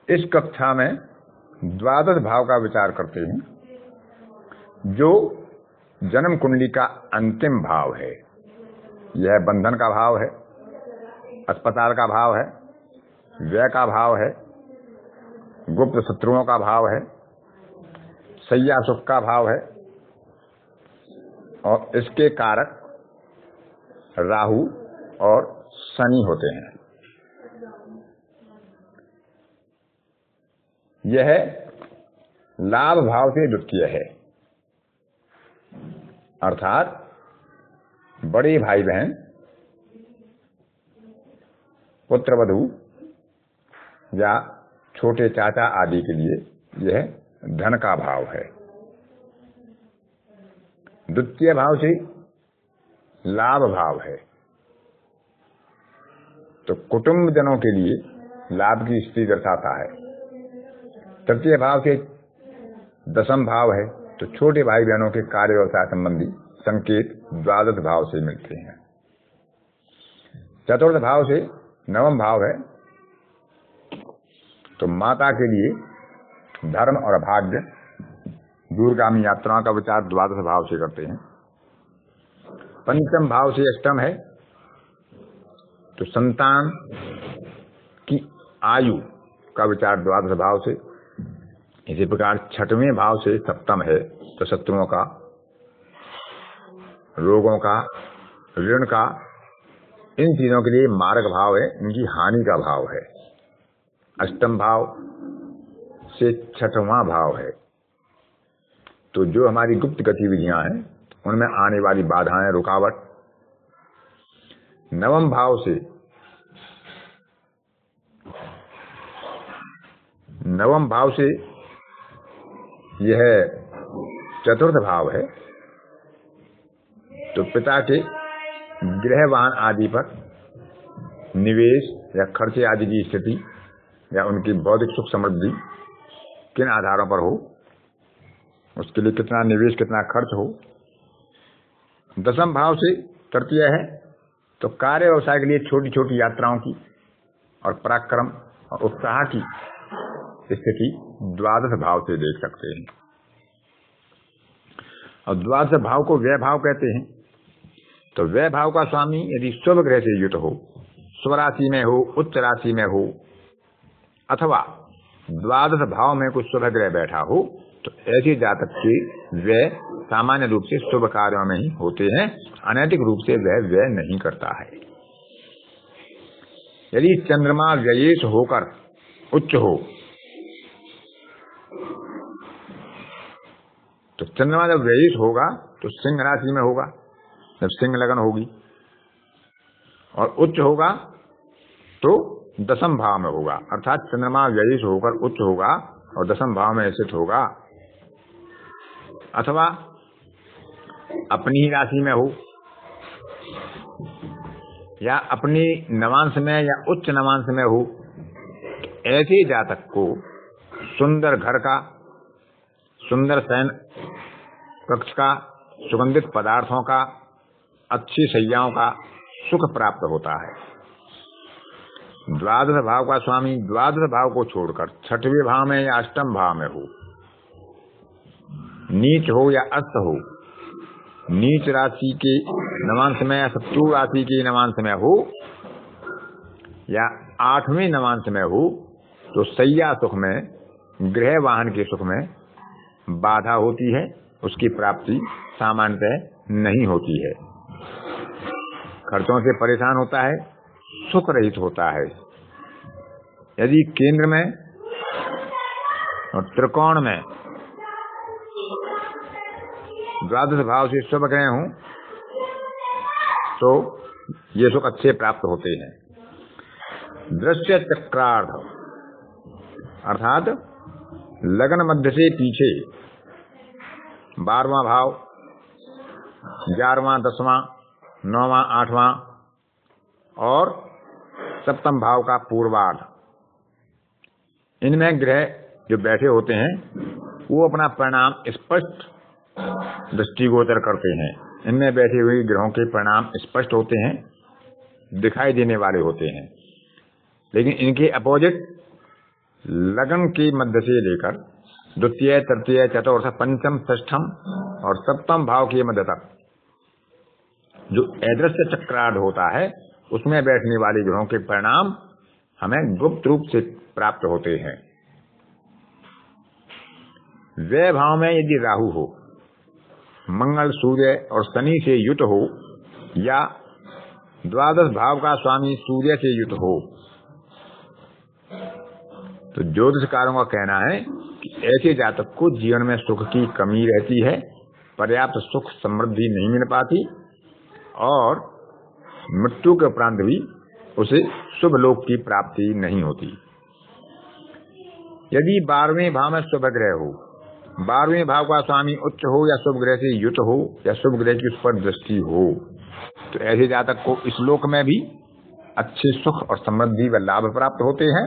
इस कक्षा में द्वादश भाव का विचार करते हैं, जो जन्म कुंडली का अंतिम भाव है। यह बंधन का भाव है, अस्पताल का भाव है, व्यय का भाव है, गुप्त शत्रुओं का भाव है, सैया सुख का भाव है, और इसके कारक राहु और शनि होते हैं। यह लाभ भाव से द्वितीय है, अर्थात बड़े भाई बहन, पुत्र वधू या छोटे चाचा आदि के लिए यह धन का भाव है। द्वितीय भाव से लाभ भाव है, तो कुटुंब जनों के लिए लाभ की स्थिति दर्शाता है। तृतीय भाव से दशम भाव है, तो छोटे भाई बहनों के कार्य व्यवसाय संबंधी संकेत द्वादश भाव से मिलते हैं। चतुर्थ भाव से नवम भाव है, तो माता के लिए धर्म और भाग्य, दूरगामी यात्राओं का विचार द्वादश भाव से करते हैं। पंचम भाव से अष्टम है, तो संतान की आयु का विचार द्वादश भाव से। इसी प्रकार छठवें भाव से सप्तम है, तो शत्रुओं का, रोगों का, ऋण का, इन चीजों के लिए मार्ग भाव है, इनकी हानि का भाव है। अष्टम भाव से छठवां भाव है, तो जो हमारी गुप्त गतिविधियां हैं उनमें आने वाली बाधाएं, रुकावट। नवम भाव से यह चतुर्थ भाव है, तो पिता के गृह वाहन आदि पर निवेश या खर्चे आदि की स्थिति या उनकी बौद्धिक सुख समृद्धि किन आधारों पर हो, उसके लिए कितना निवेश, कितना खर्च हो। दशम भाव से तृतीय है, तो कार्य व्यवसाय के लिए छोटी छोटी यात्राओं की और पराक्रम और उत्साह की स्थिति द्वादश भाव से देख सकते हैं। और द्वादश भाव को व्यय भाव कहते हैं। तो व्यय भाव का स्वामी यदि शुभ ग्रह से युक्त हो, स्वराशि में हो, उच्च राशि में हो, अथवा द्वादश भाव में कुछ शुभ ग्रह बैठा हो, तो ऐसे जातक के व्यय सामान्य रूप से शुभ कार्यों में ही होते हैं। अनैतिक रूप से वह व्यय नहीं करता है। यदि चंद्रमा व्ययेश होकर उच्च हो, तो चंद्रमा जब व्ययेश होगा तो सिंह राशि में होगा, जब सिंह लगन होगी, और उच्च होगा तो दशम भाव में होगा। अर्थात चंद्रमा व्ययेश होकर उच्च होगा और दशम भाव में स्थित होगा, अथवा अपनी ही राशि में हो, या अपनी नवांश में या उच्च नवांश में हो। ऐसे जातक को सुंदर घर का, सुंदर शयन कक्ष का, सुगंधित पदार्थों का, अच्छी शैयाओं का सुख प्राप्त होता है। द्वादश भाव का स्वामी द्वादश भाव को छोड़कर छठवें भाव में या अष्टम भाव में हो, नीच हो या अस्त हो, नीच राशि के नवांश में या शत्रु राशि के नवांश में हो, या आठवें नवांश में हो, तो सैया सुख में, गृह वाहन के सुख में बाधा होती है, उसकी प्राप्ति सामान्यतः नहीं होती है। खर्चों से परेशान होता है, सुख रहित होता है। यदि केंद्र में और त्रिकोण में द्वादश भाव से शुभ ग्रह हों, तो ये सुख अच्छे प्राप्त होते हैं। दृश्य चक्रार्ध अर्थात लगन मध्य से पीछे 12वां भाव, 11वां, 10वां, 9वां, 8वां और सप्तम भाव का पूर्वार्ध, इनमें ग्रह जो बैठे होते हैं वो अपना परिणाम स्पष्ट दृष्टिगोचर करते हैं। इनमें बैठे हुए ग्रहों के परिणाम स्पष्ट होते हैं, दिखाई देने वाले होते हैं। लेकिन इनके अपोजिट लगन के मध्य से लेकर द्वितीय, तृतीय, चतुर्थ, पंचम, षष्ठम और सप्तम भाव के मध्य तक जो अदृश्य चक्रार्ध होता है उसमें बैठने वाले ग्रहों के परिणाम हमें गुप्त रूप से प्राप्त होते हैं। व्यय भाव में यदि राहु हो, मंगल, सूर्य और शनि से युत हो या द्वादश भाव का स्वामी सूर्य से युत हो तो ज्योतिषकारों का कहना है कि ऐसे जातक को जीवन में सुख की कमी रहती है, पर्याप्त सुख समृद्धि नहीं मिल पाती और मृत्यु के उपरांत भी उसे शुभ लोक की प्राप्ति नहीं होती। यदि 12वें भाव में शुभ ग्रह हो, 12वें भाव का स्वामी उच्च हो या शुभ ग्रह से युत हो या शुभ ग्रह की उस पर दृष्टि हो तो ऐसे जातक को इस लोक में भी अच्छे सुख और समृद्धि व लाभ प्राप्त होते हैं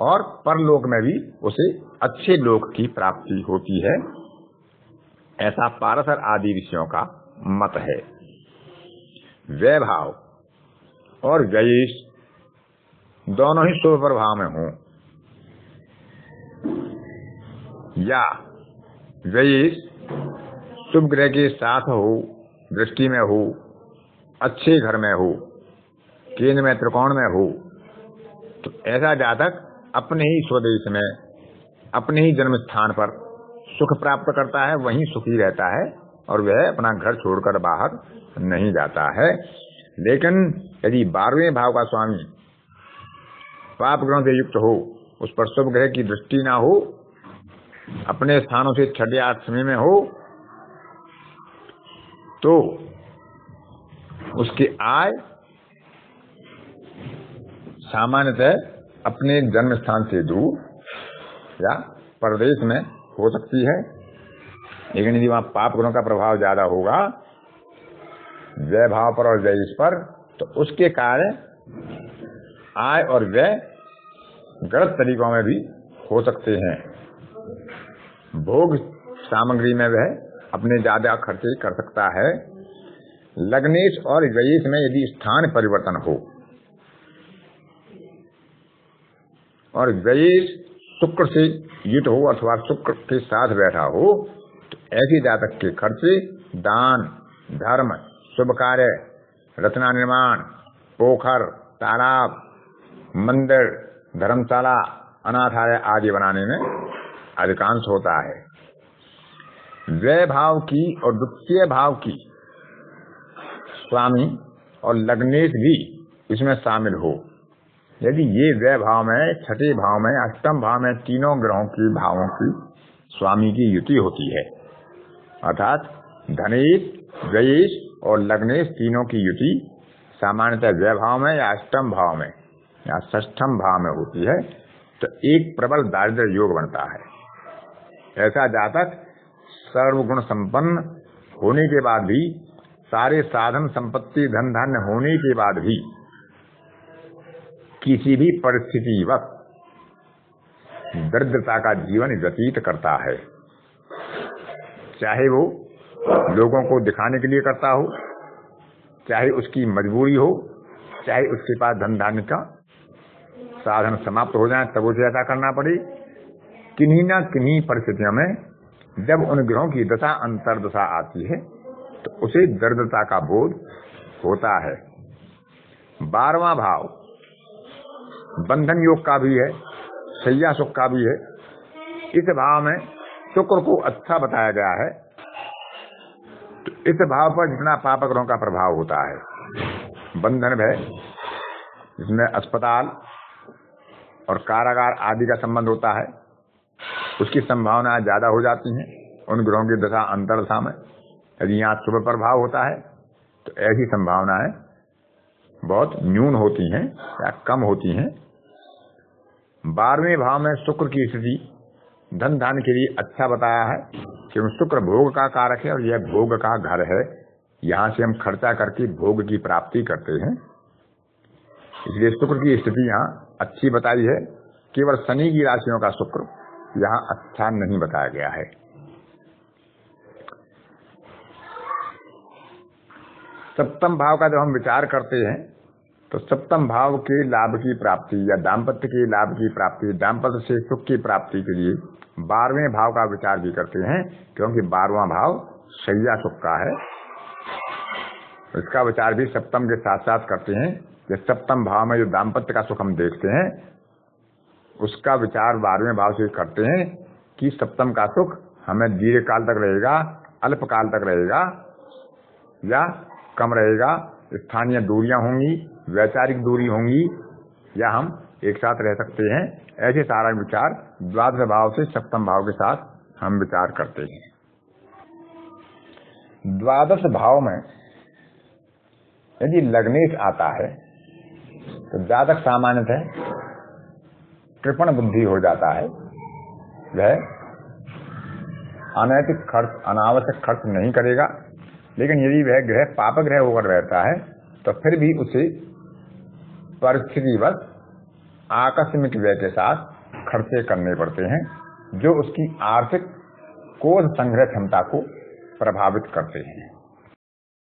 और परलोक में भी उसे अच्छे लोक की प्राप्ति होती है। ऐसा पारसर आदि ऋषियों का मत है। व्यय भाव और व्ययेश दोनों ही शुभ प्रभाव में हों या व्ययेश शुभ ग्रह के साथ हो, दृष्टि में हो, अच्छे घर में हो, केंद्र में त्रिकोण में हो तो ऐसा जातक अपने ही स्वदेश में, अपने ही जन्म स्थान पर सुख प्राप्त करता है, वहीं सुखी रहता है और वह अपना घर छोड़कर बाहर नहीं जाता है। लेकिन यदि 12वें भाव का स्वामी पाप ग्रहों से युक्त हो, उस पर शुभ ग्रह की दृष्टि ना हो, अपने स्थानों से 6 या 8 में हो तो उसकी आय सामान्यतः अपने जन्म स्थान से दूर या परदेश में हो सकती है। लेकिन यदि वहां पाप ग्रहों का प्रभाव ज्यादा होगा व्यय भाव पर और व्यय पर तो उसके कारण आय और व्यय गलत तरीकों में भी हो सकते हैं। भोग सामग्री में वह अपने ज्यादा खर्चे कर सकता है। लग्नेश और व्ययेश में यदि स्थान परिवर्तन हो और व्ययेश शुक्र से युत हो अथवा शुक्र के साथ बैठा हो तो ऐसे जातक के खर्चे दान, धर्म, शुभ कार्य, रचना निर्माण, पोखर, तालाब, मंदिर, धर्मशाला, अनाथालय आदि बनाने में अधिकांश होता है। व्यय भाव की और द्वितीय भाव की स्वामी और लग्नेश भी इसमें शामिल हो। यदि ये व्यय भाव में, छठे भाव में, अष्टम भाव में तीनों ग्रहों की भावों की स्वामी की युति होती है अर्थात धनेश, व्ययेश और लग्नेश तीनों की युति सामान्यतः व्यय भाव में या अष्टम भाव में या षष्ठम भाव में होती है तो एक प्रबल दारिद्र्य योग बनता है। ऐसा जातक सर्वगुण संपन्न होने के बाद भी, सारे साधन संपत्ति धन धान्य होने के बाद भी किसी भी परिस्थिति वक्त दरिद्रता का जीवन व्यतीत करता है। चाहे वो लोगों को दिखाने के लिए करता हो, चाहे उसकी मजबूरी हो, चाहे उसके पास धन धान्य का साधन समाप्त हो जाए तब उसे ऐसा करना पड़े। किन्हीं न किन्हीं परिस्थितियों में जब उन ग्रहों की दशा अंतर्दशा आती है तो उसे दरिद्रता का बोध होता है। 12वां भाव बंधन योग का भी है, शैया सुख का भी है। इस भाव में शुक्र को अच्छा बताया गया है तो इस भाव पर जितना पाप ग्रहों का प्रभाव होता है, बंधन भय जिसमें अस्पताल और कारागार आदि का संबंध होता है, उसकी संभावना ज्यादा हो जाती हैं उन ग्रहों की दशा अंतर्दशा में। यदि यहाँ शुभ प्रभाव होता है तो ऐसी संभावनाएं बहुत न्यून होती हैं या कम होती हैं। 12वें भाव में शुक्र की स्थिति धन धान्य के लिए अच्छा बताया है कि शुक्र भोग का कारक है और यह भोग का घर है। यहाँ से हम खर्चा करके भोग की प्राप्ति करते हैं, इसलिए शुक्र की स्थिति यहाँ अच्छी बताई है। केवल शनि की राशियों का शुक्र यहाँ अच्छा नहीं बताया गया है। सप्तम भाव का जब हम विचार करते हैं तो सप्तम भाव के लाभ की प्राप्ति या दाम्पत्य के लाभ की प्राप्ति, दाम्पत्य से सुख की प्राप्ति के लिए 12वें भाव का विचार भी करते हैं, क्योंकि 12वां भाव शय्या सुख का है। इसका विचार भी सप्तम के साथ साथ करते हैं कि सप्तम भाव में जो दाम्पत्य का सुख हम देखते हैं उसका विचार 12वें भाव से करते हैं कि सप्तम का सुख हमें दीर्घ काल तक रहेगा, अल्प काल तक रहेगा या कम रहेगा, स्थानीय दूरियां होंगी, वैचारिक दूरी होंगी, या हम एक साथ रह सकते हैं। ऐसे सारा विचार द्वादश भाव से सप्तम भाव के साथ हम विचार करते हैं। द्वादश भाव में यदि लग्नेश आता है तो जातक सामान्यतः कृपण बुद्धि हो जाता है। वह अनैतिक खर्च, अनावश्यक खर्च नहीं करेगा, लेकिन यदि वह ग्रह पाप ग्रह होकर रहता है तो फिर भी उसे परिस्थितिवश आकस्मिक व्यय के साथ खर्चे करने पड़ते हैं, जो उसकी आर्थिक कोष संग्रह क्षमता को प्रभावित करते हैं।